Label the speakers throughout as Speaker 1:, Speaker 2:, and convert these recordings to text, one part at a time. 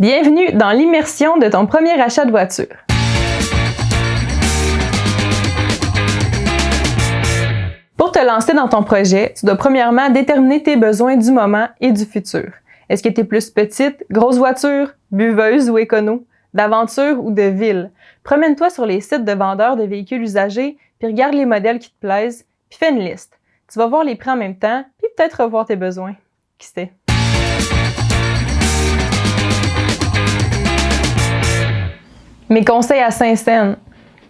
Speaker 1: Bienvenue dans l'immersion de ton premier achat de voiture. Pour te lancer dans ton projet, tu dois premièrement déterminer tes besoins du moment et du futur. Est-ce que tu es plus petite, grosse voiture, buveuse ou écono, d'aventure ou de ville? Promène-toi sur les sites de vendeurs de véhicules usagés, puis regarde les modèles qui te plaisent, puis fais une liste. Tu vas voir les prix en même temps, puis peut-être revoir tes besoins. Qui sait? Mes conseils à 5 cents.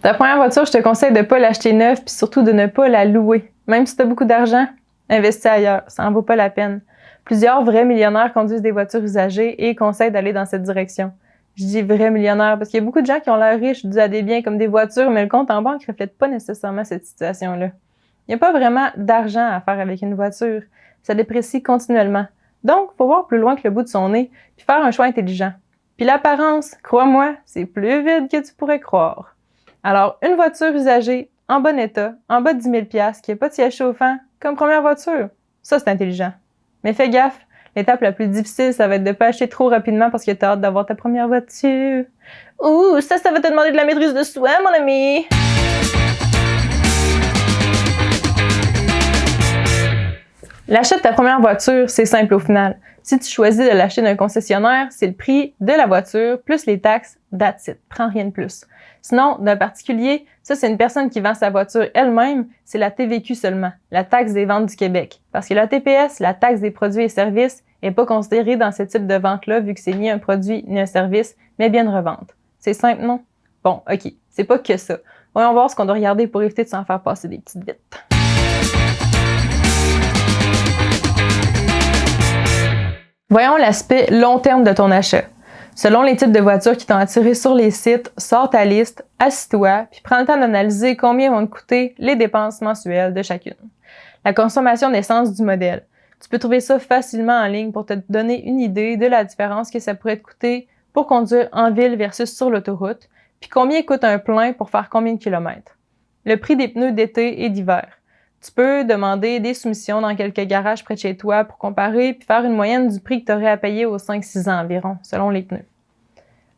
Speaker 1: Ta première voiture, je te conseille de ne pas l'acheter neuve puis surtout de ne pas la louer. Même si tu as beaucoup d'argent, investis ailleurs, ça n'en vaut pas la peine. Plusieurs vrais millionnaires conduisent des voitures usagées et conseillent d'aller dans cette direction. Je dis vrais millionnaires parce qu'il y a beaucoup de gens qui ont l'air riches dû à des biens comme des voitures, mais le compte en banque ne reflète pas nécessairement cette situation-là. Il n'y a pas vraiment d'argent à faire avec une voiture. Ça déprécie continuellement. Donc, il faut voir plus loin que le bout de son nez puis faire un choix intelligent. Puis l'apparence, crois-moi, c'est plus vide que tu pourrais croire. Alors, une voiture usagée, en bon état, en bas de 10 000 $, qui n'a pas de siège chauffant, comme première voiture, ça c'est intelligent. Mais fais gaffe, l'étape la plus difficile, ça va être de ne pas acheter trop rapidement parce que tu as hâte d'avoir ta première voiture. Ouh, ça va te demander de la maîtrise de soi, mon ami! L'achat de ta première voiture, c'est simple au final. Si tu choisis de l'acheter d'un concessionnaire, c'est le prix de la voiture plus les taxes, that's it. Prends rien de plus. Sinon, d'un particulier, ça c'est une personne qui vend sa voiture elle-même, c'est la TVQ seulement, la taxe des ventes du Québec. Parce que la TPS, la taxe des produits et services, n'est pas considérée dans ce type de vente-là vu que c'est ni un produit ni un service, mais bien une revente. C'est simple, non? Bon, ok, c'est pas que ça. Voyons voir ce qu'on doit regarder pour éviter de s'en faire passer des petites vites. Voyons l'aspect long terme de ton achat. Selon les types de voitures qui t'ont attiré sur les sites, sors ta liste, assis-toi, puis prends le temps d'analyser combien vont te coûter les dépenses mensuelles de chacune. La consommation d'essence du modèle. Tu peux trouver ça facilement en ligne pour te donner une idée de la différence que ça pourrait te coûter pour conduire en ville versus sur l'autoroute, puis combien coûte un plein pour faire combien de kilomètres. Le prix des pneus d'été et d'hiver. Tu peux demander des soumissions dans quelques garages près de chez toi pour comparer puis faire une moyenne du prix que tu aurais à payer aux 5-6 ans environ, selon les pneus.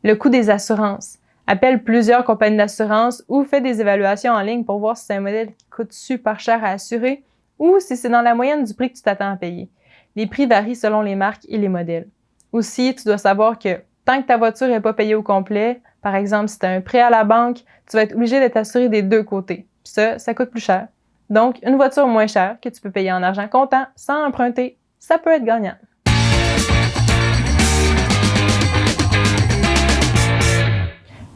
Speaker 1: Le coût des assurances. Appelle plusieurs compagnies d'assurance ou fais des évaluations en ligne pour voir si c'est un modèle qui coûte super cher à assurer ou si c'est dans la moyenne du prix que tu t'attends à payer. Les prix varient selon les marques et les modèles. Aussi, tu dois savoir que tant que ta voiture n'est pas payée au complet, par exemple si tu as un prêt à la banque, tu vas être obligé d'être assuré des deux côtés. Puis ça coûte plus cher. Donc, une voiture moins chère que tu peux payer en argent comptant sans emprunter, ça peut être gagnant.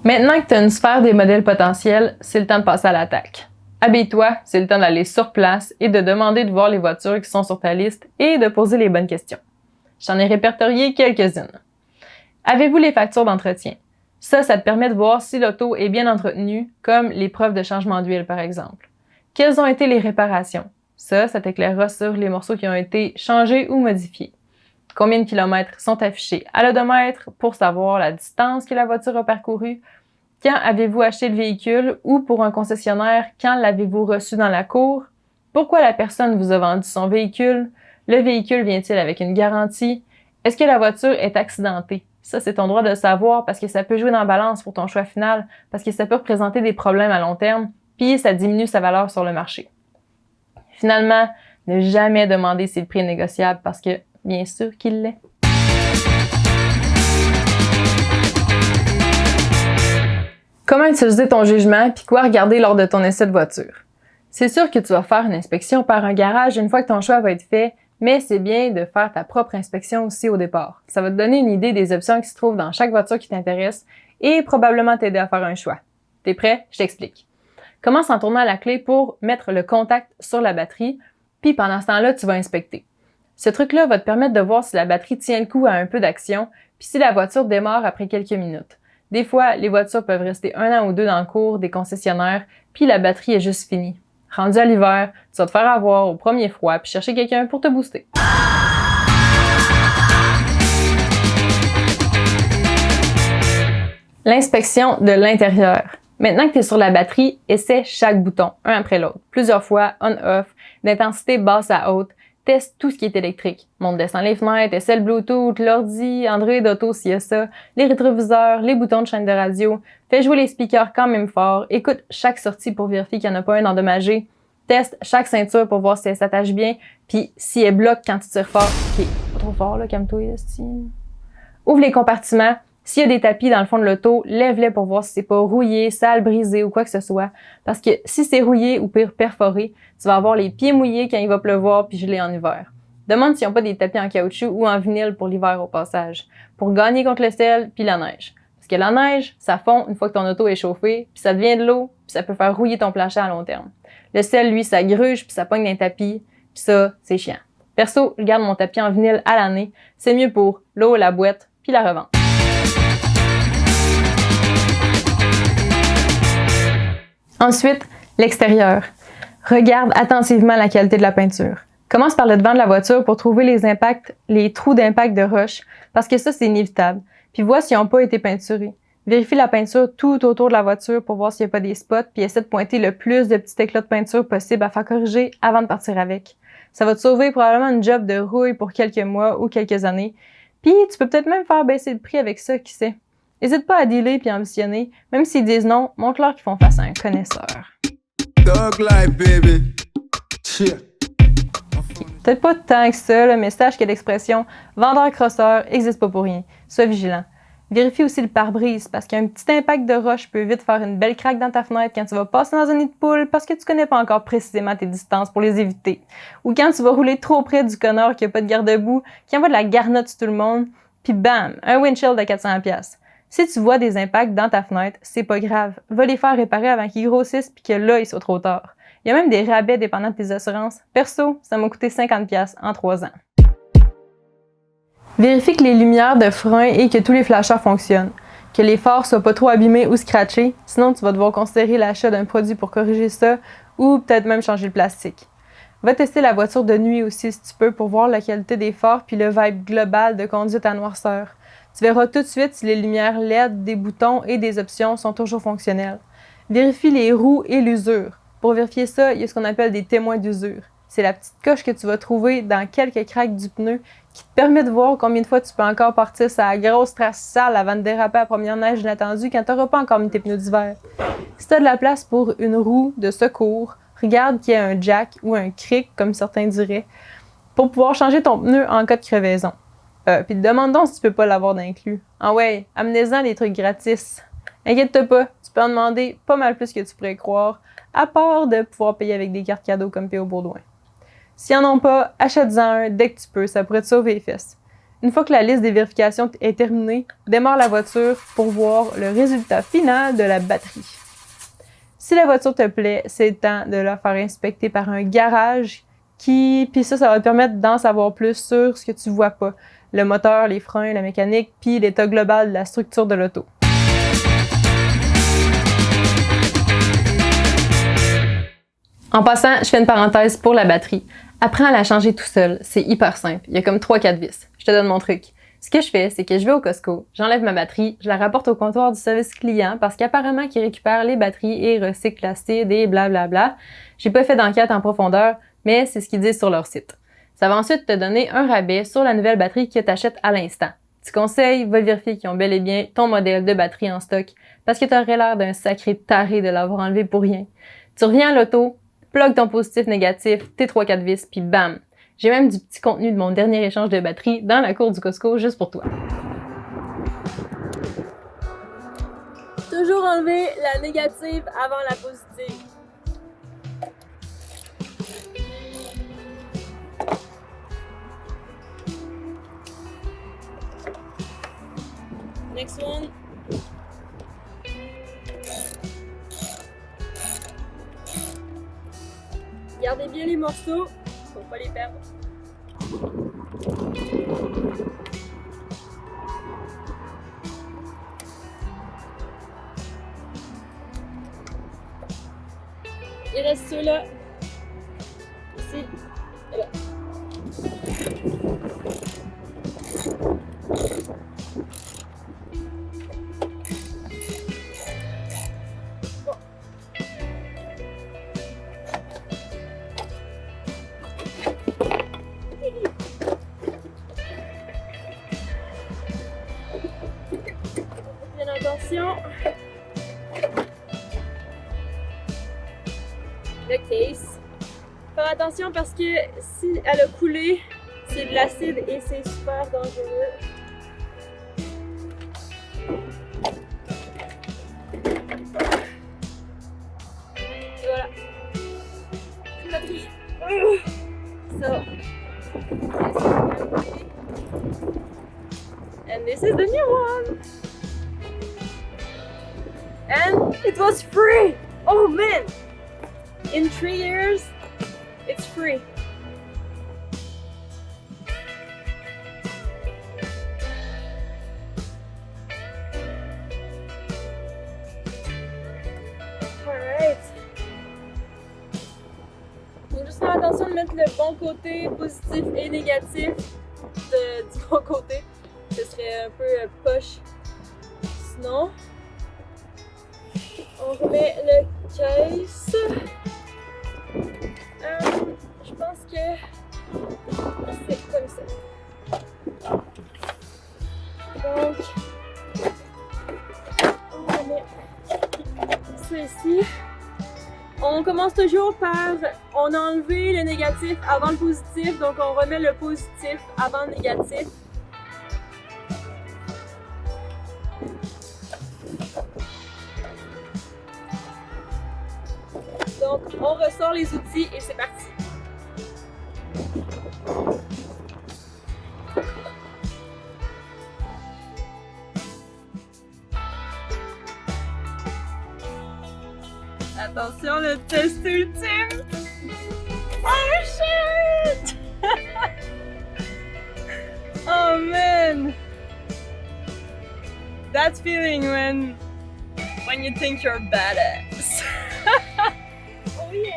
Speaker 1: Maintenant que tu as une sphère des modèles potentiels, c'est le temps de passer à l'attaque. Habille-toi, c'est le temps d'aller sur place et de demander de voir les voitures qui sont sur ta liste et de poser les bonnes questions. J'en ai répertorié quelques-unes. Avez-vous les factures d'entretien? Ça te permet de voir si l'auto est bien entretenue, comme les preuves de changement d'huile par exemple. Quelles ont été les réparations? Ça t'éclairera sur les morceaux qui ont été changés ou modifiés. Combien de kilomètres sont affichés à l'odomètre pour savoir la distance que la voiture a parcourue? Quand avez-vous acheté le véhicule ou pour un concessionnaire, quand l'avez-vous reçu dans la cour? Pourquoi la personne vous a vendu son véhicule? Le véhicule vient-il avec une garantie? Est-ce que la voiture est accidentée? Ça, c'est ton droit de le savoir parce que ça peut jouer dans la balance pour ton choix final, parce que ça peut représenter des problèmes à long terme, puis ça diminue sa valeur sur le marché. Finalement, ne jamais demander si le prix est négociable parce que, bien sûr qu'il l'est. Comment utiliser ton jugement puis quoi regarder lors de ton essai de voiture? C'est sûr que tu vas faire une inspection par un garage une fois que ton choix va être fait, mais c'est bien de faire ta propre inspection aussi au départ. Ça va te donner une idée des options qui se trouvent dans chaque voiture qui t'intéresse et probablement t'aider à faire un choix. T'es prêt? Je t'explique. Commence en tournant la clé pour mettre le contact sur la batterie, puis pendant ce temps-là, tu vas inspecter. Ce truc-là va te permettre de voir si la batterie tient le coup à un peu d'action, puis si la voiture démarre après quelques minutes. Des fois, les voitures peuvent rester 1 an ou 2 dans le cours des concessionnaires, puis la batterie est juste finie. Rendu à l'hiver, tu vas te faire avoir au premier froid, puis chercher quelqu'un pour te booster. L'inspection de l'intérieur. Maintenant que tu es sur la batterie, essaie chaque bouton, un après l'autre, plusieurs fois, on-off, d'intensité basse à haute, Teste tout ce qui est électrique. Monte, descend les fenêtres, essaie le Bluetooth, l'ordi, Android Auto s'il y a ça, les rétroviseurs, les boutons de chaîne de radio. Fais jouer les speakers quand même fort. Écoute chaque sortie pour vérifier qu'il n'y en a pas un endommagé. Teste chaque ceinture pour voir si elle s'attache bien. Puis si elle bloque quand tu tires fort, ok, pas trop fort là, calme-toi, ouvre les compartiments. S'il y a des tapis dans le fond de l'auto, lève-les pour voir si c'est pas rouillé, sale, brisé ou quoi que ce soit. Parce que si c'est rouillé ou pire perforé, tu vas avoir les pieds mouillés quand il va pleuvoir puis gelé en hiver. Demande s'ils n'ont pas des tapis en caoutchouc ou en vinyle pour l'hiver au passage. Pour gagner contre le sel puis la neige. Parce que la neige, ça fond une fois que ton auto est chauffée, puis ça devient de l'eau, puis ça peut faire rouiller ton plancher à long terme. Le sel, lui, ça gruge puis ça pogne d'un tapis, puis ça, c'est chiant. Perso, je garde mon tapis en vinyle à l'année. C'est mieux pour l'eau, la boîte puis la revente. Ensuite, l'extérieur. Regarde attentivement la qualité de la peinture. Commence par le devant de la voiture pour trouver les trous d'impact de roche, parce que ça, c'est inévitable. Puis vois s'ils n'ont pas été peinturés. Vérifie la peinture tout autour de la voiture pour voir s'il n'y a pas des spots, puis essaie de pointer le plus de petits éclats de peinture possible à faire corriger avant de partir avec. Ça va te sauver probablement une job de rouille pour quelques mois ou quelques années. Puis tu peux peut-être même faire baisser le prix avec ça, qui sait. N'hésite pas à dealer puis ambitionner. Même s'ils disent non, montre-leur qu'ils font face à un connaisseur.
Speaker 2: Dog life, baby. Yeah.
Speaker 1: Peut-être pas tant que ça, là, mais sache que l'expression « vendeur-crosseur » n'existe pas pour rien. Sois vigilant. Vérifie aussi le pare-brise, parce qu'un petit impact de roche peut vite faire une belle craque dans ta fenêtre quand tu vas passer dans un nid de poule parce que tu connais pas encore précisément tes distances pour les éviter. Ou quand tu vas rouler trop près du connard qui a pas de garde-boue, qui envoie de la garnotte sur tout le monde, puis bam, un windshield de 400$. Si tu vois des impacts dans ta fenêtre, c'est pas grave. Va les faire réparer avant qu'ils grossissent puis que là, il soit trop tard. Il y a même des rabais dépendant de tes assurances. Perso, ça m'a coûté 50$ en 3 ans. Vérifie que les lumières de frein et que tous les flashers fonctionnent. Que les phares soient pas trop abîmés ou scratchés, sinon tu vas devoir considérer l'achat d'un produit pour corriger ça ou peut-être même changer le plastique. Va tester la voiture de nuit aussi si tu peux pour voir la qualité des phares puis le vibe global de conduite à noirceur. Tu verras tout de suite si les lumières LED, des boutons et des options sont toujours fonctionnelles. Vérifie les roues et l'usure. Pour vérifier ça, il y a ce qu'on appelle des témoins d'usure. C'est la petite coche que tu vas trouver dans quelques craques du pneu qui te permet de voir combien de fois tu peux encore partir sur la grosse trace sale avant de déraper à la première neige inattendue quand tu n'auras pas encore mis tes pneus d'hiver. Si tu as de la place pour une roue de secours, regarde qu'il y a un jack ou un cric, comme certains diraient, pour pouvoir changer ton pneu en cas de crevaison. Puis demande donc si tu peux pas l'avoir d'inclus. Ah ouais, amenez-en des trucs gratis. Inquiète-toi pas, tu peux en demander pas mal plus que tu pourrais croire, à part de pouvoir payer avec des cartes cadeaux comme P.O. Bourdouin. S'ils en ont pas, achète-en un dès que tu peux, ça pourrait te sauver les fesses. Une fois que la liste des vérifications est terminée, démarre la voiture pour voir le résultat final de la batterie. Si la voiture te plaît, c'est le temps de la faire inspecter par un garage puis ça va te permettre d'en savoir plus sur ce que tu vois pas. Le moteur, les freins, la mécanique, puis l'état global de la structure de l'auto. En passant, je fais une parenthèse pour la batterie. Apprends à la changer tout seul, c'est hyper simple. Il y a comme 3-4 vis. Je te donne mon truc. Ce que je fais, c'est que je vais au Costco, j'enlève ma batterie, je la rapporte au comptoir du service client parce qu'apparemment qu'ils récupèrent les batteries et recyclent l'acide et blablabla. J'ai pas fait d'enquête en profondeur, mais c'est ce qu'ils disent sur leur site. Ça va ensuite te donner un rabais sur la nouvelle batterie que tu achètes à l'instant. Petit conseil, va vérifier qu'ils ont bel et bien ton modèle de batterie en stock parce que tu aurais l'air d'un sacré taré de l'avoir enlevé pour rien. Tu reviens à l'auto, plug ton positif-négatif, tes 3-4 vis, puis bam! J'ai même du petit contenu de mon dernier échange de batterie dans la cour du Costco juste pour toi.
Speaker 3: Toujours enlever la négative avant la positive. Next one. Gardez bien les morceaux, faut pas les perdre. Il reste ceux-là, ici et là. le case. Faire attention parce que si elle a coulé, c'est de l'acide et c'est super dangereux. Et voilà. Batterie. So. And this is the new one. And it was free. Oh man. In 3 years, it's free. Alright. Donc juste faire attention de mettre le bon côté positif et négatif du bon côté. Ce serait un peu poche. Sinon, on remet le case. Je pense que c'est comme ça. Donc, on remet ça ici. On commence toujours par, on a enlevé le négatif avant le positif, donc on remet le positif avant le négatif. Donc, on ressort les outils et c'est parti. Attention, le test ultime! Oh shit! Oh man! That feeling when you think you're badass. Oh yeah!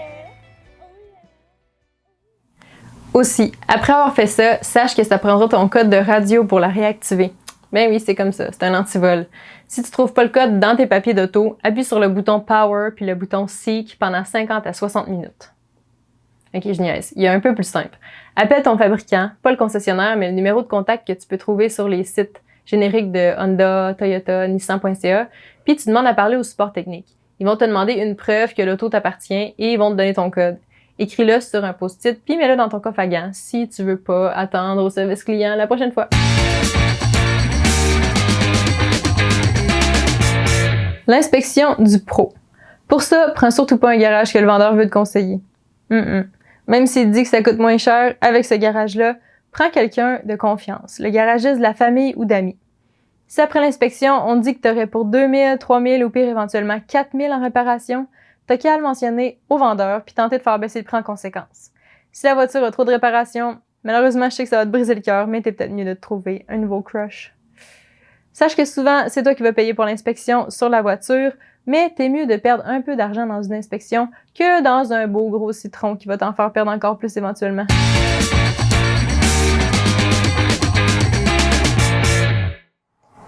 Speaker 1: Aussi, après avoir fait ça, sache que ça prendra ton code de radio pour la réactiver. Ben oui, c'est comme ça, c'est un antivol. Si tu trouves pas le code dans tes papiers d'auto, appuie sur le bouton Power puis le bouton Seek pendant 50 à 60 minutes. Ok, je niaise. Il y a un peu plus simple. Appelle ton fabricant, pas le concessionnaire, mais le numéro de contact que tu peux trouver sur les sites génériques de Honda, Toyota, Nissan.ca, puis tu demandes à parler au support technique. Ils vont te demander une preuve que l'auto t'appartient et ils vont te donner ton code. Écris-le sur un post-it puis mets-le dans ton coffre à gants si tu veux pas attendre au service client la prochaine fois. L'inspection du pro. Pour ça, prends surtout pas un garage que le vendeur veut te conseiller. Même s'il dit que ça coûte moins cher, avec ce garage-là, prends quelqu'un de confiance, le garagiste de la famille ou d'amis. Si après l'inspection, on te dit que tu aurais pour 2000, 3000 ou pire éventuellement 4000 en réparation, t'as qu'à le mentionner au vendeur puis tenter de faire baisser le prix en conséquence. Si la voiture a trop de réparations, malheureusement, je sais que ça va te briser le cœur, mais t'es peut-être mieux de te trouver un nouveau crush. Sache que souvent, c'est toi qui vas payer pour l'inspection sur la voiture, mais t'es mieux de perdre un peu d'argent dans une inspection que dans un beau gros citron qui va t'en faire perdre encore plus éventuellement.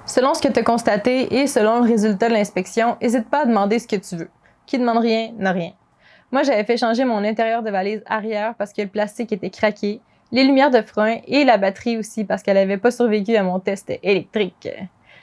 Speaker 1: Selon ce que tu as constaté et selon le résultat de l'inspection, n'hésite pas à demander ce que tu veux. Qui demande rien, n'a rien. Moi, j'avais fait changer mon intérieur de valise arrière parce que le plastique était craqué, les lumières de frein et la batterie aussi parce qu'elle n'avait pas survécu à mon test électrique.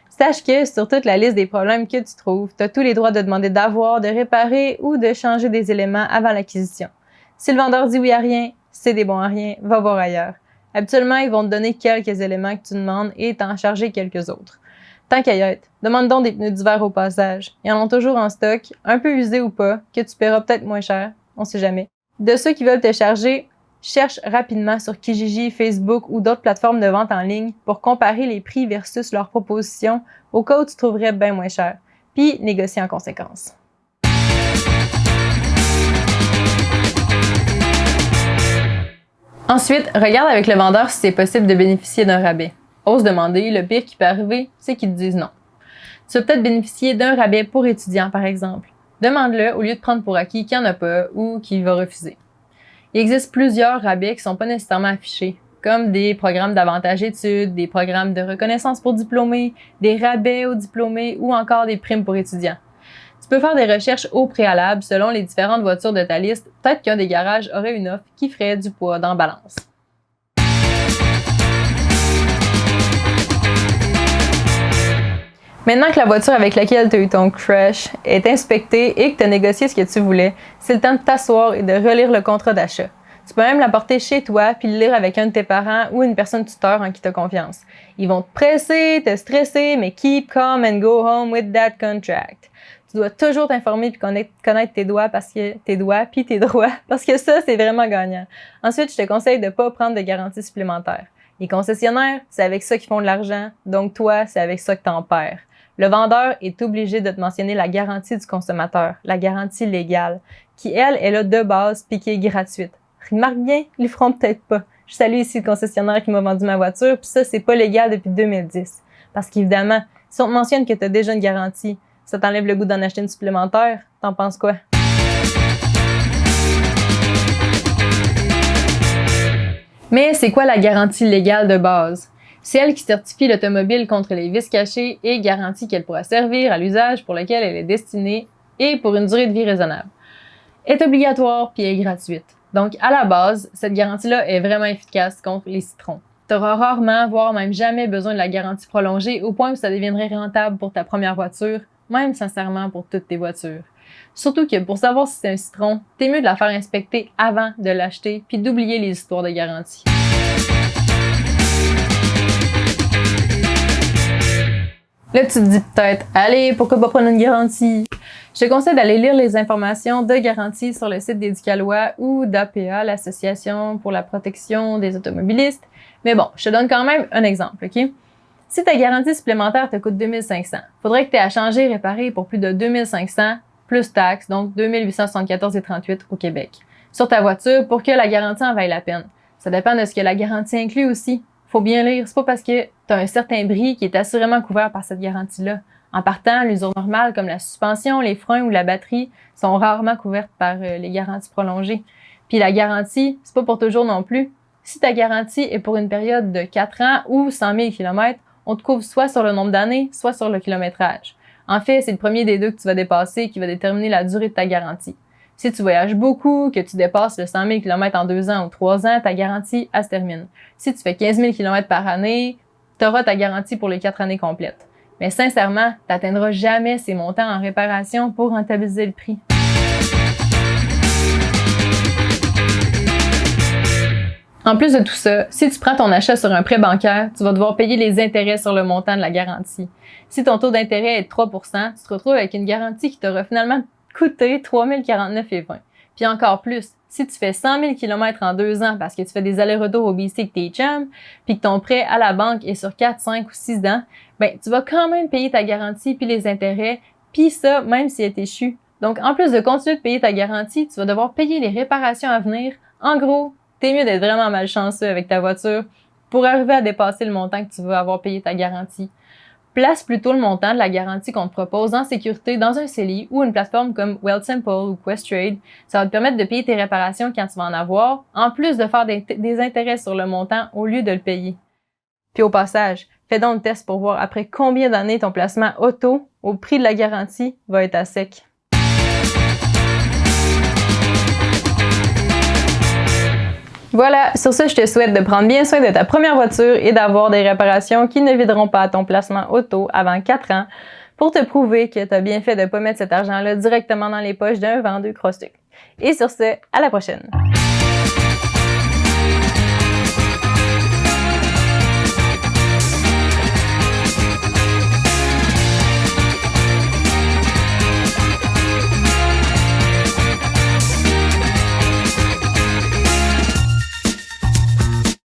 Speaker 1: Sache que sur toute la liste des problèmes que tu trouves, tu as tous les droits de demander d'avoir, de réparer ou de changer des éléments avant l'acquisition. Si le vendeur dit oui à rien, c'est des bons à rien, va voir ailleurs. Habituellement, ils vont te donner quelques éléments que tu demandes et t'en charger quelques autres. Tant qu'à y être, demande donc des pneus d'hiver au passage. Ils en ont toujours en stock, un peu usés ou pas, que tu paieras peut-être moins cher, on sait jamais. De ceux qui veulent te charger, cherche rapidement sur Kijiji, Facebook ou d'autres plateformes de vente en ligne pour comparer les prix versus leurs propositions au cas où tu trouverais bien moins cher, puis négocie en conséquence. Ensuite, regarde avec le vendeur si c'est possible de bénéficier d'un rabais. Ose demander, le pire qui peut arriver, c'est qu'ils te disent non. Tu vas peut-être bénéficier d'un rabais pour étudiant, par exemple. Demande-le au lieu de prendre pour acquis qu'il n'y en a pas ou qu'il va refuser. Il existe plusieurs rabais qui ne sont pas nécessairement affichés, comme des programmes d'avantage études, des programmes de reconnaissance pour diplômés, des rabais aux diplômés ou encore des primes pour étudiants. Tu peux faire des recherches au préalable selon les différentes voitures de ta liste. Peut-être qu'un des garages aurait une offre qui ferait du poids dans la balance. Maintenant que la voiture avec laquelle tu as eu ton crush est inspectée et que tu as négocié ce que tu voulais, c'est le temps de t'asseoir et de relire le contrat d'achat. Tu peux même l'apporter chez toi puis le lire avec un de tes parents ou une personne tuteur en qui tu as confiance. Ils vont te presser, te stresser, mais keep calm and go home with that contract. Tu dois toujours t'informer puis connaître tes droits parce que ça, c'est vraiment gagnant. Ensuite, je te conseille de ne pas prendre de garantie supplémentaire. Les concessionnaires, c'est avec ça qu'ils font de l'argent, donc toi, c'est avec ça que t'en perds. Le vendeur est obligé de te mentionner la garantie du consommateur, la garantie légale, qui, elle, est là de base puis qui est gratuite. Remarque bien, ils le feront peut-être pas. Je salue ici le concessionnaire qui m'a vendu ma voiture, puis ça, c'est pas légal depuis 2010. Parce qu'évidemment, si on te mentionne que tu as déjà une garantie, ça t'enlève le goût d'en acheter une supplémentaire, t'en penses quoi? Mais c'est quoi la garantie légale de base? C'est elle qui certifie l'automobile contre les vices cachés et garantit qu'elle pourra servir à l'usage pour lequel elle est destinée et pour une durée de vie raisonnable. Est obligatoire puis est gratuite. Donc, à la base, cette garantie-là est vraiment efficace contre les citrons. Tu auras rarement, voire même jamais besoin de la garantie prolongée au point où ça deviendrait rentable pour ta première voiture, même sincèrement pour toutes tes voitures. Surtout que pour savoir si c'est un citron, t'es mieux de la faire inspecter avant de l'acheter puis d'oublier les histoires de garantie. Là, tu te dis peut-être, allez, pourquoi pas prendre une garantie? Je te conseille d'aller lire les informations de garantie sur le site d'Éducalois ou d'APA, l'Association pour la protection des automobilistes. Mais bon, je te donne quand même un exemple, OK? Si ta garantie supplémentaire te coûte 2500, faudrait que tu aies à changer et réparer pour plus de 2500 plus taxes, donc 2874,38 au Québec, sur ta voiture pour que la garantie en vaille la peine. Ça dépend de ce que la garantie inclut aussi. Faut bien lire, c'est pas parce que tu as un certain bris qui est assurément couvert par cette garantie-là. En partant, l'usure normale comme la suspension, les freins ou la batterie sont rarement couvertes par les garanties prolongées. Puis la garantie, c'est pas pour toujours non plus. Si ta garantie est pour une période de 4 ans ou 100 000 km, on te couvre soit sur le nombre d'années, soit sur le kilométrage. En fait, c'est le premier des deux que tu vas dépasser qui va déterminer la durée de ta garantie. Si tu voyages beaucoup, que tu dépasses le 100 000 km en 2 ans ou 3 ans, ta garantie, elle se termine. Si tu fais 15 000 km par année, tu auras ta garantie pour les 4 années complètes. Mais sincèrement, tu n'atteindras jamais ces montants en réparation pour rentabiliser le prix. En plus de tout ça, si tu prends ton achat sur un prêt bancaire, tu vas devoir payer les intérêts sur le montant de la garantie. Si ton taux d'intérêt est de 3 %, tu te retrouves avec une garantie qui t'aura finalement coûté 3 049,20 $. Puis encore plus, si tu fais 100 000 km en 2 ans parce que tu fais des allers-retours au BC avec tes chums, puis que ton prêt à la banque est sur 4, 5 ou 6 ans, ben tu vas quand même payer ta garantie puis les intérêts, puis ça même si elle est échue. Donc en plus de continuer de payer ta garantie, tu vas devoir payer les réparations à venir. En gros, t'es mieux d'être vraiment malchanceux avec ta voiture pour arriver à dépasser le montant que tu veux avoir payé ta garantie. Place plutôt le montant de la garantie qu'on te propose en sécurité dans un CELI ou une plateforme comme Wealthsimple ou Questrade. Ça va te permettre de payer tes réparations quand tu vas en avoir, en plus de faire des intérêts sur le montant au lieu de le payer. Puis au passage, fais donc le test pour voir après combien d'années ton placement auto au prix de la garantie va être à sec. Voilà, sur ce, je te souhaite de prendre bien soin de ta première voiture et d'avoir des réparations qui ne videront pas ton placement auto avant 4 ans pour te prouver que tu as bien fait de ne pas mettre cet argent-là directement dans les poches d'un vendeur crosseux. Et sur ce, à la prochaine!